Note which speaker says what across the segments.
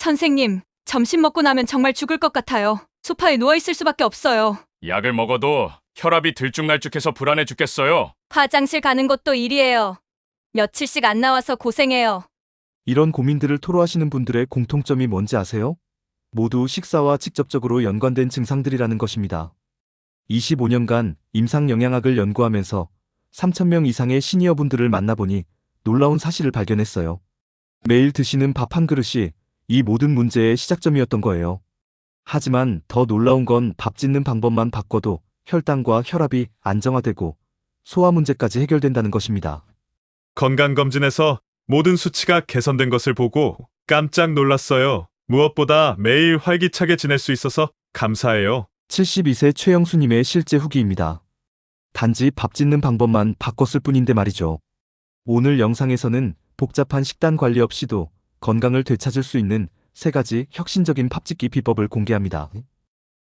Speaker 1: 선생님, 점심 먹고 나면 정말 죽을 것 같아요. 소파에 누워있을 수밖에 없어요.
Speaker 2: 약을 먹어도 혈압이 들쭉날쭉해서 불안해 죽겠어요.
Speaker 1: 화장실 가는 것도 일이에요. 며칠씩 안 나와서 고생해요.
Speaker 3: 이런 고민들을 토로하시는 분들의 공통점이 뭔지 아세요? 모두 식사와 직접적으로 연관된 증상들이라는 것입니다. 25년간 임상영양학을 연구하면서 3,000명 이상의 시니어분들을 만나보니 놀라운 사실을 발견했어요. 매일 드시는 밥 한 그릇이 이 모든 문제의 시작점이었던 거예요. 하지만 더 놀라운 건 밥 짓는 방법만 바꿔도 혈당과 혈압이 안정화되고 소화 문제까지 해결된다는 것입니다.
Speaker 4: 건강검진에서 모든 수치가 개선된 것을 보고 깜짝 놀랐어요. 무엇보다 매일 활기차게 지낼 수 있어서 감사해요.
Speaker 3: 72세 최영수님의 실제 후기입니다. 단지 밥 짓는 방법만 바꿨을 뿐인데 말이죠. 오늘 영상에서는 복잡한 식단 관리 없이도 건강을 되찾을 수 있는 3가지 혁신적인 밥 짓기 비법을 공개합니다.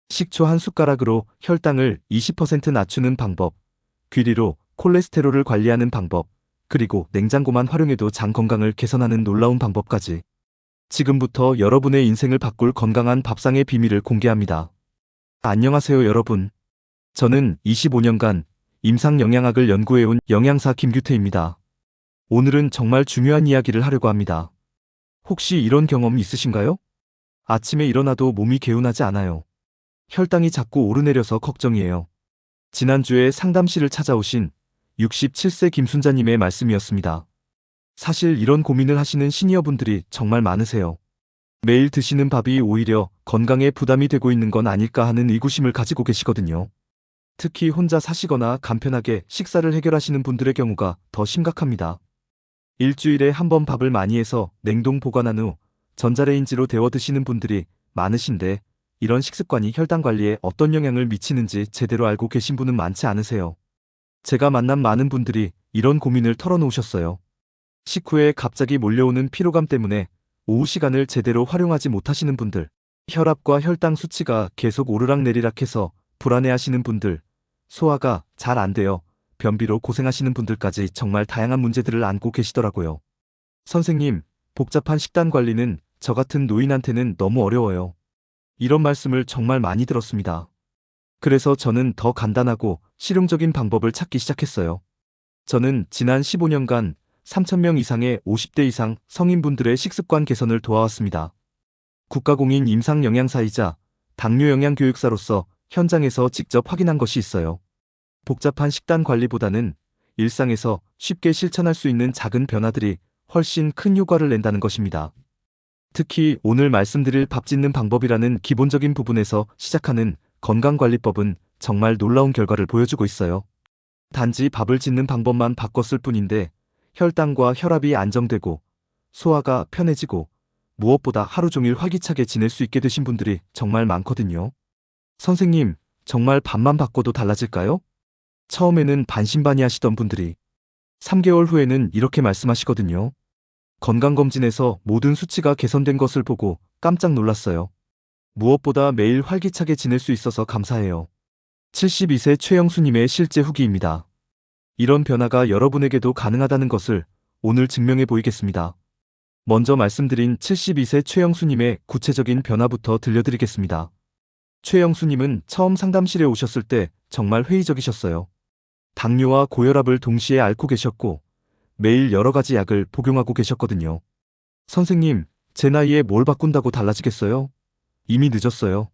Speaker 3: 식초 한 숟가락으로 혈당을 20% 낮추는 방법, 귀리로 콜레스테롤을 관리하는 방법, 그리고 냉장고만 활용해도 장 건강을 개선하는 놀라운 방법까지. 지금부터 여러분의 인생을 바꿀 건강한 밥상의 비밀을 공개합니다. 안녕하세요 여러분. 저는 25년간 임상영양학을 연구해온 영양사 김규태입니다. 오늘은 정말 중요한 이야기를 하려고 합니다. 혹시 이런 경험 있으신가요? 아침에 일어나도 몸이 개운하지 않아요. 혈당이 자꾸 오르내려서 걱정이에요. 지난주에 상담실을 찾아오신 67세 김순자님의 말씀이었습니다. 사실 이런 고민을 하시는 시니어분들이 정말 많으세요. 매일 드시는 밥이 오히려 건강에 부담이 되고 있는 건 아닐까 하는 의구심을 가지고 계시거든요. 특히 혼자 사시거나 간편하게 식사를 해결하시는 분들의 경우가 더 심각합니다. 일주일에 한 번 밥을 많이 해서 냉동 보관한 후 전자레인지로 데워 드시는 분들이 많으신데 이런 식습관이 혈당 관리에 어떤 영향을 미치는지 제대로 알고 계신 분은 많지 않으세요. 제가 만난 많은 분들이 이런 고민을 털어놓으셨어요. 식후에 갑자기 몰려오는 피로감 때문에 오후 시간을 제대로 활용하지 못하시는 분들, 혈압과 혈당 수치가 계속 오르락내리락해서 불안해하시는 분들, 소화가 잘 안 되어 변비로 고생하시는 분들까지 정말 다양한 문제들을 안고 계시더라고요. 선생님, 복잡한 식단 관리는 저 같은 노인한테는 너무 어려워요. 이런 말씀을 정말 많이 들었습니다. 그래서 저는 더 간단하고 실용적인 방법을 찾기 시작했어요. 저는 지난 15년간 3,000명 이상의 50대 이상 성인분들의 식습관 개선을 도와왔습니다. 국가공인 임상영양사이자 당뇨영양교육사로서 현장에서 직접 확인한 것이 있어요. 복잡한 식단 관리보다는 일상에서 쉽게 실천할 수 있는 작은 변화들이 훨씬 큰 효과를 낸다는 것입니다. 특히 오늘 말씀드릴 밥 짓는 방법이라는 기본적인 부분에서 시작하는 건강관리법은 정말 놀라운 결과를 보여주고 있어요. 단지 밥을 짓는 방법만 바꿨을 뿐인데 혈당과 혈압이 안정되고 소화가 편해지고 무엇보다 하루 종일 활기차게 지낼 수 있게 되신 분들이 정말 많거든요. 선생님, 정말 밥만 바꿔도 달라질까요? 처음에는 반신반의하시던 분들이 3개월 후에는 이렇게 말씀하시거든요. 건강검진에서 모든 수치가 개선된 것을 보고 깜짝 놀랐어요. 무엇보다 매일 활기차게 지낼 수 있어서 감사해요. 72세 최영수님의 실제 후기입니다. 이런 변화가 여러분에게도 가능하다는 것을 오늘 증명해 보이겠습니다. 먼저 말씀드린 72세 최영수님의 구체적인 변화부터 들려드리겠습니다. 최영수님은 처음 상담실에 오셨을 때 정말 회의적이셨어요. 당뇨와 고혈압을 동시에 앓고 계셨고 매일 여러 가지 약을 복용하고 계셨거든요. 선생님, 제 나이에 뭘 바꾼다고 달라지겠어요? 이미 늦었어요.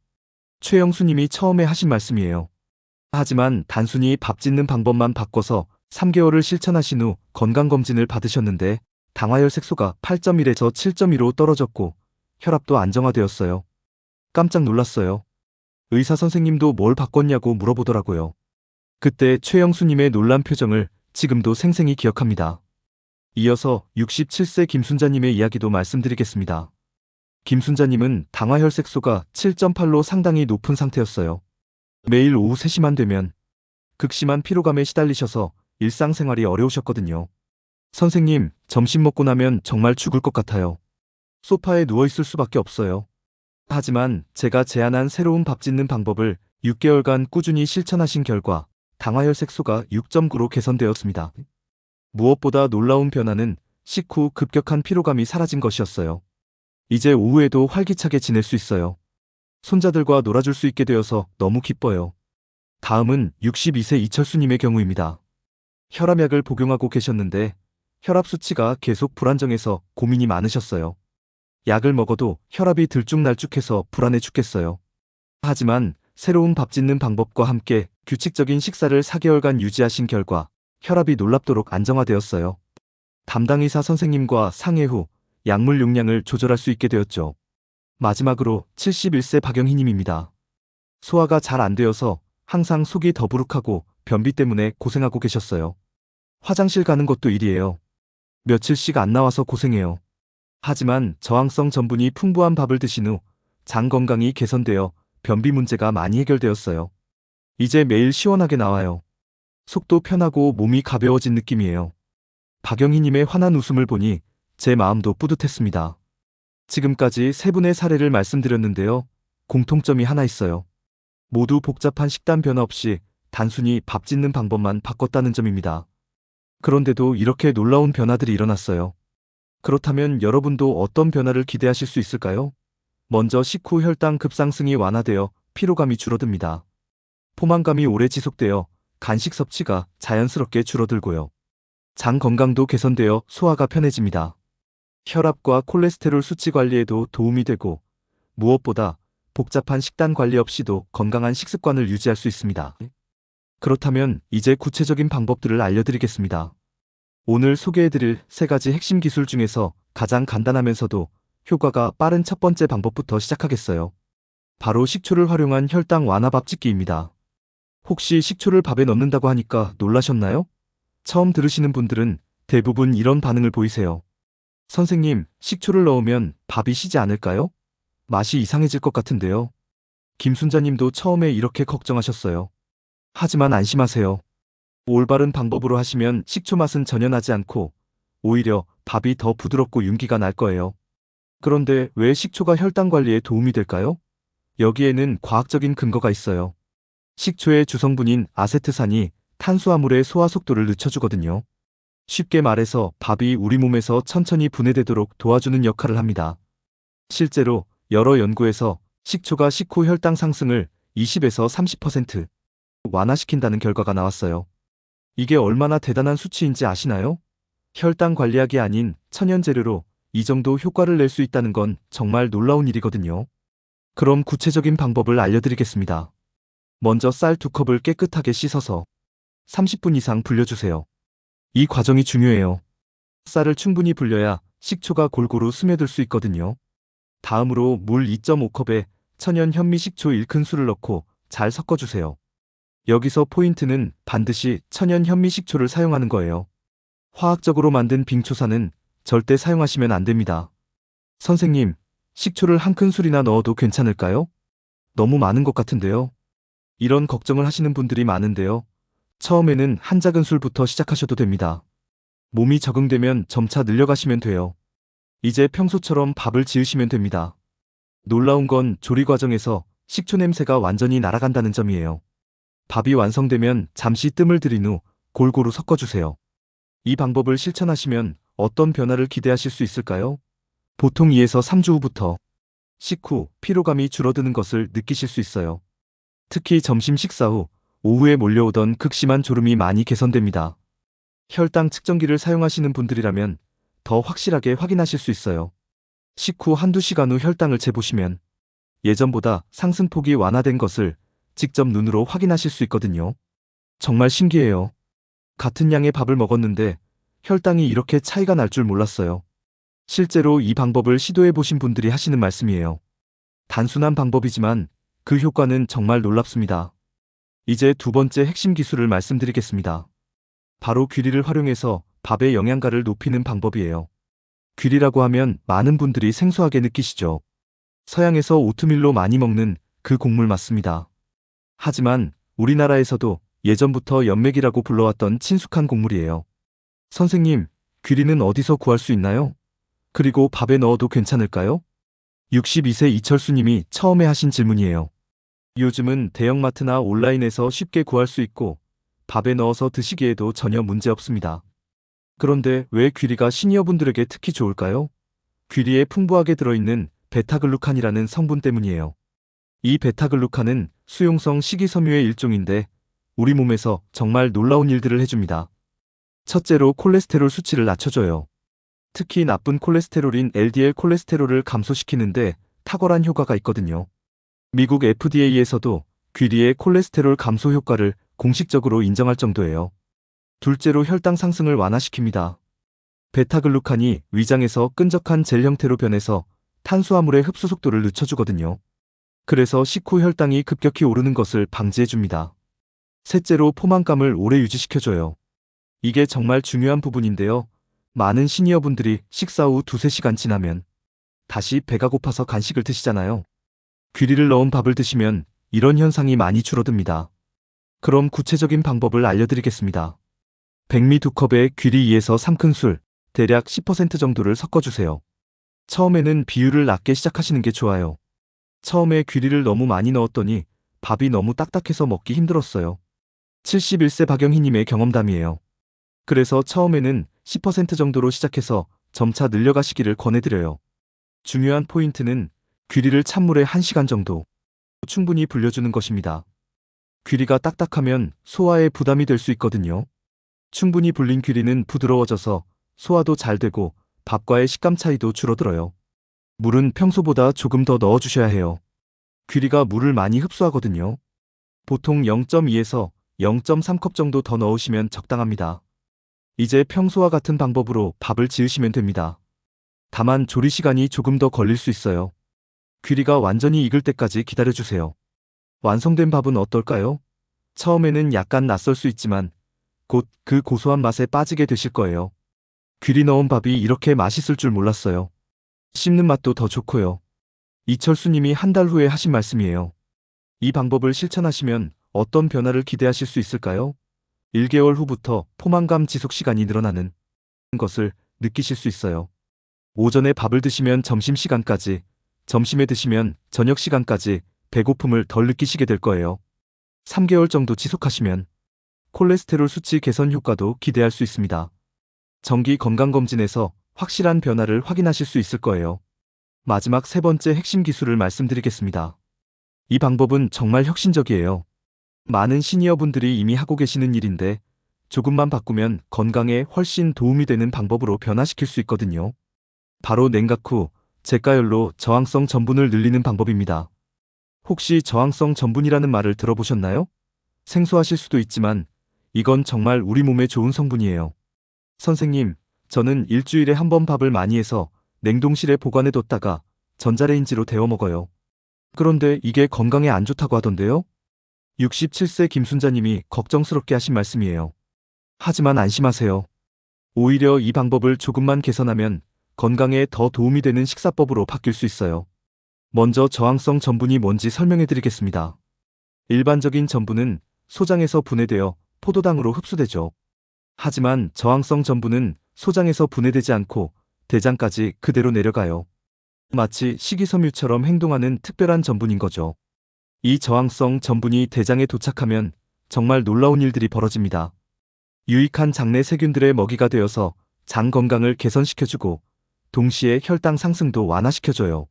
Speaker 3: 최영수님이 처음에 하신 말씀이에요. 하지만 단순히 밥 짓는 방법만 바꿔서 3개월을 실천하신 후 건강검진을 받으셨는데 당화혈 색소가 8.1에서 7.2로 떨어졌고 혈압도 안정화되었어요. 깜짝 놀랐어요. 의사 선생님도 뭘 바꿨냐고 물어보더라고요. 그때 최영수님의 놀란 표정을 지금도 생생히 기억합니다. 이어서 67세 김순자님의 이야기도 말씀드리겠습니다. 김순자님은 당화혈 색소가 7.8로 상당히 높은 상태였어요. 매일 오후 3시만 되면 극심한 피로감에 시달리셔서 일상생활이 어려우셨거든요. 선생님, 점심 먹고 나면 정말 죽을 것 같아요. 소파에 누워있을 수밖에 없어요. 하지만 제가 제안한 새로운 밥 짓는 방법을 6개월간 꾸준히 실천하신 결과 당화혈 색소가 6.9로 개선되었습니다. 무엇보다 놀라운 변화는 식후 급격한 피로감이 사라진 것이었어요. 이제 오후에도 활기차게 지낼 수 있어요. 손자들과 놀아줄 수 있게 되어서 너무 기뻐요. 다음은 62세 이철수님의 경우입니다. 혈압약을 복용하고 계셨는데 혈압 수치가 계속 불안정해서 고민이 많으셨어요. 약을 먹어도 혈압이 들쭉날쭉해서 불안해 죽겠어요. 하지만 새로운 밥 짓는 방법과 함께 규칙적인 식사를 4개월간 유지하신 결과 혈압이 놀랍도록 안정화되었어요. 담당 의사 선생님과 상의 후 약물 용량을 조절할 수 있게 되었죠. 마지막으로 71세 박영희님입니다. 소화가 잘 안 되어서 항상 속이 더부룩하고 변비 때문에 고생하고 계셨어요. 화장실 가는 것도 일이에요. 며칠씩 안 나와서 고생해요. 하지만 저항성 전분이 풍부한 밥을 드신 후 장 건강이 개선되어 변비 문제가 많이 해결되었어요. 이제 매일 시원하게 나와요. 속도 편하고 몸이 가벼워진 느낌이에요. 박영희님의 환한 웃음을 보니 제 마음도 뿌듯했습니다. 지금까지 세 분의 사례를 말씀드렸는데요. 공통점이 하나 있어요. 모두 복잡한 식단 변화 없이 단순히 밥 짓는 방법만 바꿨다는 점입니다. 그런데도 이렇게 놀라운 변화들이 일어났어요. 그렇다면 여러분도 어떤 변화를 기대하실 수 있을까요? 먼저 식후 혈당 급상승이 완화되어 피로감이 줄어듭니다. 포만감이 오래 지속되어 간식 섭취가 자연스럽게 줄어들고요. 장 건강도 개선되어 소화가 편해집니다. 혈압과 콜레스테롤 수치 관리에도 도움이 되고 무엇보다 복잡한 식단 관리 없이도 건강한 식습관을 유지할 수 있습니다. 그렇다면 이제 구체적인 방법들을 알려드리겠습니다. 오늘 소개해드릴 3가지 핵심 기술 중에서 가장 간단하면서도 효과가 빠른 첫 번째 방법부터 시작하겠어요. 바로 식초를 활용한 혈당 완화 밥 짓기입니다. 혹시 식초를 밥에 넣는다고 하니까 놀라셨나요? 처음 들으시는 분들은 대부분 이런 반응을 보이세요. 선생님, 식초를 넣으면 밥이 시지 않을까요? 맛이 이상해질 것 같은데요. 김순자님도 처음에 이렇게 걱정하셨어요. 하지만 안심하세요. 올바른 방법으로 하시면 식초 맛은 전혀 나지 않고 오히려 밥이 더 부드럽고 윤기가 날 거예요. 그런데 왜 식초가 혈당 관리에 도움이 될까요? 여기에는 과학적인 근거가 있어요. 식초의 주성분인 아세트산이 탄수화물의 소화 속도를 늦춰주거든요. 쉽게 말해서 밥이 우리 몸에서 천천히 분해되도록 도와주는 역할을 합니다. 실제로 여러 연구에서 식초가 식후 혈당 상승을 20에서 30% 완화시킨다는 결과가 나왔어요. 이게 얼마나 대단한 수치인지 아시나요? 혈당 관리약이 아닌 천연 재료로 이 정도 효과를 낼 수 있다는 건 정말 놀라운 일이거든요. 그럼 구체적인 방법을 알려드리겠습니다. 먼저 쌀 2컵을 깨끗하게 씻어서 30분 이상 불려주세요. 이 과정이 중요해요. 쌀을 충분히 불려야 식초가 골고루 스며들 수 있거든요. 다음으로 물 2.5컵에 천연 현미식초 1큰술을 넣고 잘 섞어주세요. 여기서 포인트는 반드시 천연 현미식초를 사용하는 거예요. 화학적으로 만든 빙초산은 절대 사용하시면 안 됩니다. 선생님, 식초를 1큰술이나 넣어도 괜찮을까요? 너무 많은 것 같은데요. 이런 걱정을 하시는 분들이 많은데요. 처음에는 한 작은 술부터 시작하셔도 됩니다. 몸이 적응되면 점차 늘려가시면 돼요. 이제 평소처럼 밥을 지으시면 됩니다. 놀라운 건 조리 과정에서 식초 냄새가 완전히 날아간다는 점이에요. 밥이 완성되면 잠시 뜸을 들인 후 골고루 섞어주세요. 이 방법을 실천하시면 어떤 변화를 기대하실 수 있을까요? 보통 2에서 3주 후부터 식후 피로감이 줄어드는 것을 느끼실 수 있어요. 특히 점심 식사 후 오후에 몰려오던 극심한 졸음이 많이 개선됩니다. 혈당 측정기를 사용하시는 분들이라면 더 확실하게 확인하실 수 있어요. 식후 한두 시간 후 혈당을 재보시면 예전보다 상승폭이 완화된 것을 직접 눈으로 확인하실 수 있거든요. 정말 신기해요. 같은 양의 밥을 먹었는데 혈당이 이렇게 차이가 날 줄 몰랐어요. 실제로 이 방법을 시도해 보신 분들이 하시는 말씀이에요. 단순한 방법이지만 그 효과는 정말 놀랍습니다. 이제 두 번째 핵심 기술을 말씀드리겠습니다. 바로 귀리를 활용해서 밥의 영양가를 높이는 방법이에요. 귀리라고 하면 많은 분들이 생소하게 느끼시죠. 서양에서 오트밀로 많이 먹는 그 곡물 맞습니다. 하지만 우리나라에서도 예전부터 연맥이라고 불러왔던 친숙한 곡물이에요. 선생님, 귀리는 어디서 구할 수 있나요? 그리고 밥에 넣어도 괜찮을까요? 62세 이철수님이 처음에 하신 질문이에요. 요즘은 대형마트나 온라인에서 쉽게 구할 수 있고 밥에 넣어서 드시기에도 전혀 문제 없습니다. 그런데 왜 귀리가 시니어분들에게 특히 좋을까요? 귀리에 풍부하게 들어있는 베타글루칸이라는 성분 때문이에요. 이 베타글루칸은 수용성 식이섬유의 일종인데 우리 몸에서 정말 놀라운 일들을 해줍니다. 첫째로 콜레스테롤 수치를 낮춰줘요. 특히 나쁜 콜레스테롤인 LDL 콜레스테롤을 감소시키는데 탁월한 효과가 있거든요. 미국 FDA에서도 귀리의 콜레스테롤 감소 효과를 공식적으로 인정할 정도예요. 둘째로 혈당 상승을 완화시킵니다. 베타글루칸이 위장에서 끈적한 젤 형태로 변해서 탄수화물의 흡수 속도를 늦춰주거든요. 그래서 식후 혈당이 급격히 오르는 것을 방지해줍니다. 셋째로 포만감을 오래 유지시켜줘요. 이게 정말 중요한 부분인데요. 많은 시니어분들이 식사 후 2~3시간 지나면 다시 배가 고파서 간식을 드시잖아요. 귀리를 넣은 밥을 드시면 이런 현상이 많이 줄어듭니다. 그럼 구체적인 방법을 알려드리겠습니다. 백미 2컵에 귀리 2에서 3큰술, 대략 10% 정도를 섞어주세요. 처음에는 비율을 낮게 시작하시는 게 좋아요. 처음에 귀리를 너무 많이 넣었더니 밥이 너무 딱딱해서 먹기 힘들었어요. 71세 박영희님의 경험담이에요. 그래서 처음에는 10% 정도로 시작해서 점차 늘려가시기를 권해드려요. 중요한 포인트는 귀리를 찬물에 1시간 정도 충분히 불려주는 것입니다. 귀리가 딱딱하면 소화에 부담이 될 수 있거든요. 충분히 불린 귀리는 부드러워져서 소화도 잘 되고 밥과의 식감 차이도 줄어들어요. 물은 평소보다 조금 더 넣어주셔야 해요. 귀리가 물을 많이 흡수하거든요. 보통 0.2에서 0.3컵 정도 더 넣으시면 적당합니다. 이제 평소와 같은 방법으로 밥을 지으시면 됩니다. 다만 조리 시간이 조금 더 걸릴 수 있어요. 귀리가 완전히 익을 때까지 기다려주세요. 완성된 밥은 어떨까요? 처음에는 약간 낯설 수 있지만 곧 그 고소한 맛에 빠지게 되실 거예요. 귀리 넣은 밥이 이렇게 맛있을 줄 몰랐어요. 씹는 맛도 더 좋고요. 이철수님이 한 달 후에 하신 말씀이에요. 이 방법을 실천하시면 어떤 변화를 기대하실 수 있을까요? 1개월 후부터 포만감 지속 시간이 늘어나는 것을 느끼실 수 있어요. 오전에 밥을 드시면 점심시간까지, 점심에 드시면 저녁 시간까지 배고픔을 덜 느끼시게 될 거예요. 3개월 정도 지속하시면 콜레스테롤 수치 개선 효과도 기대할 수 있습니다. 정기 건강검진에서 확실한 변화를 확인하실 수 있을 거예요. 마지막 세 번째 핵심 기술을 말씀드리겠습니다. 이 방법은 정말 혁신적이에요. 많은 시니어분들이 이미 하고 계시는 일인데 조금만 바꾸면 건강에 훨씬 도움이 되는 방법으로 변화시킬 수 있거든요. 바로 냉각 후 제가열로 저항성 전분을 늘리는 방법입니다. 혹시 저항성 전분이라는 말을 들어보셨나요? 생소하실 수도 있지만 이건 정말 우리 몸에 좋은 성분이에요. 선생님, 저는 일주일에 한 번 밥을 많이 해서 냉동실에 보관해뒀다가 전자레인지로 데워 먹어요. 그런데 이게 건강에 안 좋다고 하던데요? 67세 김순자님이 걱정스럽게 하신 말씀이에요. 하지만 안심하세요. 오히려 이 방법을 조금만 개선하면 건강에 더 도움이 되는 식사법으로 바뀔 수 있어요. 먼저 저항성 전분이 뭔지 설명해 드리겠습니다. 일반적인 전분은 소장에서 분해되어 포도당으로 흡수되죠. 하지만 저항성 전분은 소장에서 분해되지 않고 대장까지 그대로 내려가요. 마치 식이섬유처럼 행동하는 특별한 전분인 거죠. 이 저항성 전분이 대장에 도착하면 정말 놀라운 일들이 벌어집니다. 유익한 장내 세균들의 먹이가 되어서 장 건강을 개선시켜주고 동시에 혈당 상승도 완화시켜줘요.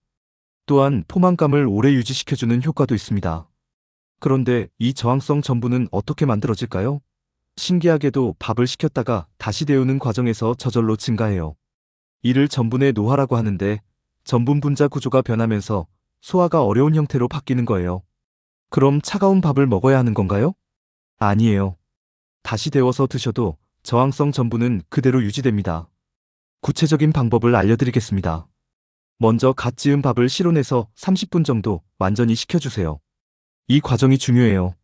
Speaker 3: 또한 포만감을 오래 유지시켜주는 효과도 있습니다. 그런데 이 저항성 전분은 어떻게 만들어질까요? 신기하게도 밥을 식혔다가 다시 데우는 과정에서 저절로 증가해요. 이를 전분의 노화라고 하는데 전분 분자 구조가 변하면서 소화가 어려운 형태로 바뀌는 거예요. 그럼 차가운 밥을 먹어야 하는 건가요? 아니에요. 다시 데워서 드셔도 저항성 전분은 그대로 유지됩니다. 구체적인 방법을 알려드리겠습니다. 먼저 갓 지은 밥을 실온에서 30분 정도 완전히 식혀주세요. 이 과정이 중요해요.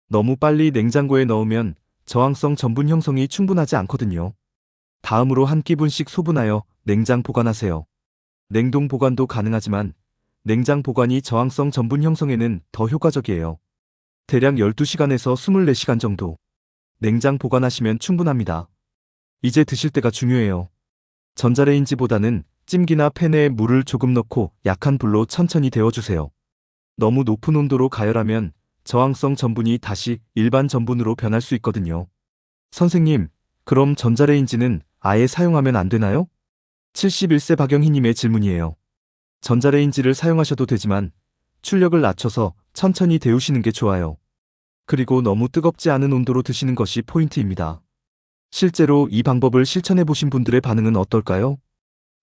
Speaker 3: 너무 빨리 냉장고에 넣으면 저항성 전분 형성이 충분하지 않거든요. 다음으로 한 끼분씩 소분하여 냉장 보관하세요. 냉동 보관도 가능하지만 냉장 보관이 저항성 전분 형성에는 더 효과적이에요. 대략 12시간에서 24시간 정도 냉장 보관하시면 충분합니다. 이제 드실 때가 중요해요. 전자레인지보다는 찜기나 팬에 물을 조금 넣고 약한 불로 천천히 데워주세요. 너무 높은 온도로 가열하면 저항성 전분이 다시 일반 전분으로 변할 수 있거든요. 선생님, 그럼 전자레인지는 아예 사용하면 안 되나요? 71세 박영희님의 질문이에요. 전자레인지를 사용하셔도 되지만 출력을 낮춰서 천천히 데우시는 게 좋아요. 그리고 너무 뜨겁지 않은 온도로 드시는 것이 포인트입니다. 실제로 이 방법을 실천해 보신 분들의 반응은 어떨까요?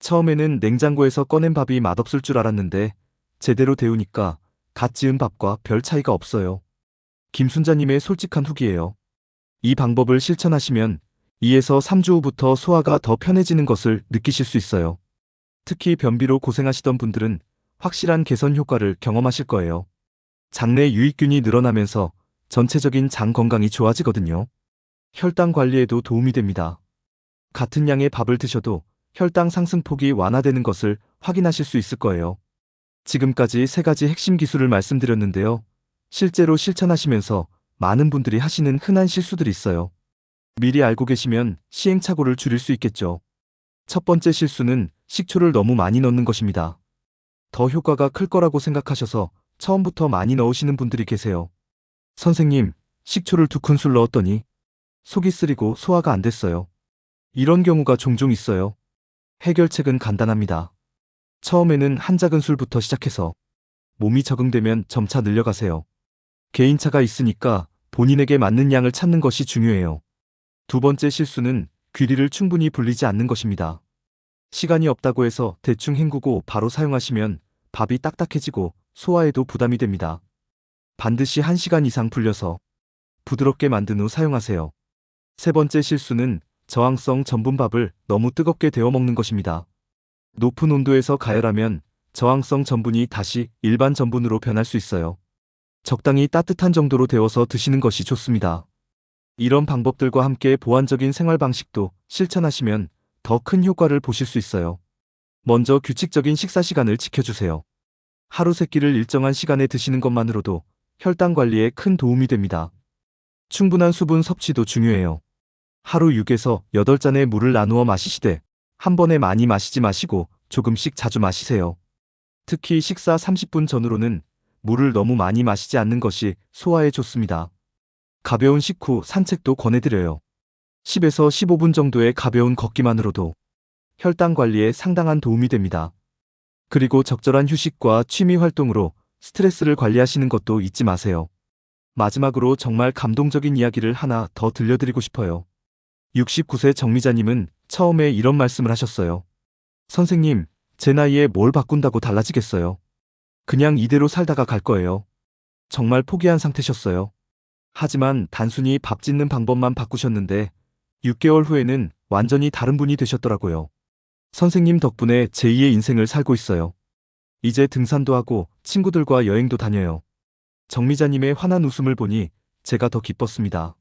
Speaker 3: 처음에는 냉장고에서 꺼낸 밥이 맛없을 줄 알았는데 제대로 데우니까 갓 지은 밥과 별 차이가 없어요. 김순자님의 솔직한 후기예요. 이 방법을 실천하시면 2에서 3주 후부터 소화가 더 편해지는 것을 느끼실 수 있어요. 특히 변비로 고생하시던 분들은 확실한 개선 효과를 경험하실 거예요. 장내 유익균이 늘어나면서 전체적인 장 건강이 좋아지거든요. 혈당 관리에도 도움이 됩니다. 같은 양의 밥을 드셔도 혈당 상승폭이 완화되는 것을 확인하실 수 있을 거예요. 지금까지 3가지 핵심 기술을 말씀드렸는데요. 실제로 실천하시면서 많은 분들이 하시는 흔한 실수들이 있어요. 미리 알고 계시면 시행착오를 줄일 수 있겠죠. 첫 번째 실수는 식초를 너무 많이 넣는 것입니다. 더 효과가 클 거라고 생각하셔서 처음부터 많이 넣으시는 분들이 계세요. 선생님, 식초를 2큰술 넣었더니 속이 쓰리고 소화가 안 됐어요. 이런 경우가 종종 있어요. 해결책은 간단합니다. 처음에는 한 작은 술부터 시작해서 몸이 적응되면 점차 늘려가세요. 개인차가 있으니까 본인에게 맞는 양을 찾는 것이 중요해요. 두 번째 실수는 귀리를 충분히 불리지 않는 것입니다. 시간이 없다고 해서 대충 헹구고 바로 사용하시면 밥이 딱딱해지고 소화에도 부담이 됩니다. 반드시 1시간 이상 불려서 부드럽게 만든 후 사용하세요. 세 번째 실수는 저항성 전분밥을 너무 뜨겁게 데워 먹는 것입니다. 높은 온도에서 가열하면 저항성 전분이 다시 일반 전분으로 변할 수 있어요. 적당히 따뜻한 정도로 데워서 드시는 것이 좋습니다. 이런 방법들과 함께 보완적인 생활 방식도 실천하시면 더 큰 효과를 보실 수 있어요. 먼저 규칙적인 식사 시간을 지켜주세요. 하루 3끼를 일정한 시간에 드시는 것만으로도 혈당 관리에 큰 도움이 됩니다. 충분한 수분 섭취도 중요해요. 하루 6에서 8잔의 물을 나누어 마시시되 한 번에 많이 마시지 마시고 조금씩 자주 마시세요. 특히 식사 30분 전후로는 물을 너무 많이 마시지 않는 것이 소화에 좋습니다. 가벼운 식후 산책도 권해드려요. 10에서 15분 정도의 가벼운 걷기만으로도 혈당 관리에 상당한 도움이 됩니다. 그리고 적절한 휴식과 취미 활동으로 스트레스를 관리하시는 것도 잊지 마세요. 마지막으로 정말 감동적인 이야기를 하나 더 들려드리고 싶어요. 69세 정미자님은 처음에 이런 말씀을 하셨어요. 선생님, 제 나이에 뭘 바꾼다고 달라지겠어요? 그냥 이대로 살다가 갈 거예요. 정말 포기한 상태셨어요. 하지만 단순히 밥 짓는 방법만 바꾸셨는데 6개월 후에는 완전히 다른 분이 되셨더라고요. 선생님 덕분에 제2의 인생을 살고 있어요. 이제 등산도 하고 친구들과 여행도 다녀요. 정미자님의 환한 웃음을 보니 제가 더 기뻤습니다.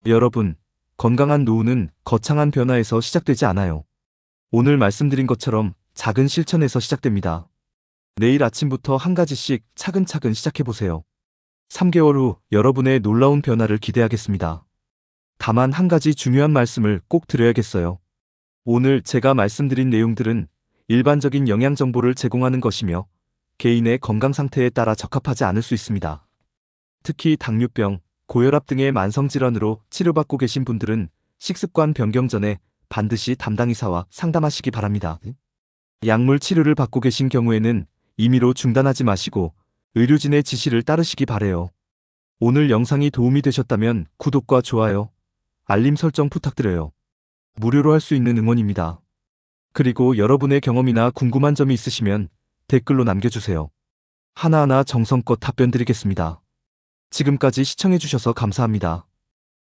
Speaker 3: 여러분, 건강한 노후는 거창한 변화에서 시작되지 않아요. 오늘 말씀드린 것처럼 작은 실천에서 시작됩니다. 내일 아침부터 한 가지씩 차근차근 시작해보세요. 3개월 후 여러분의 놀라운 변화를 기대하겠습니다. 다만 한 가지 중요한 말씀을 꼭 드려야겠어요. 오늘 제가 말씀드린 내용들은 일반적인 영양 정보를 제공하는 것이며 개인의 건강 상태에 따라 적합하지 않을 수 있습니다. 특히 당뇨병, 고혈압 등의 만성질환으로 치료받고 계신 분들은 식습관 변경 전에 반드시 담당 의사와 상담하시기 바랍니다. 약물 치료를 받고 계신 경우에는 임의로 중단하지 마시고 의료진의 지시를 따르시기 바래요. 오늘 영상이 도움이 되셨다면 구독과 좋아요, 알림 설정 부탁드려요. 무료로 할 수 있는 응원입니다. 그리고 여러분의 경험이나 궁금한 점이 있으시면 댓글로 남겨주세요. 하나하나 정성껏 답변 드리겠습니다. 지금까지 시청해주셔서 감사합니다.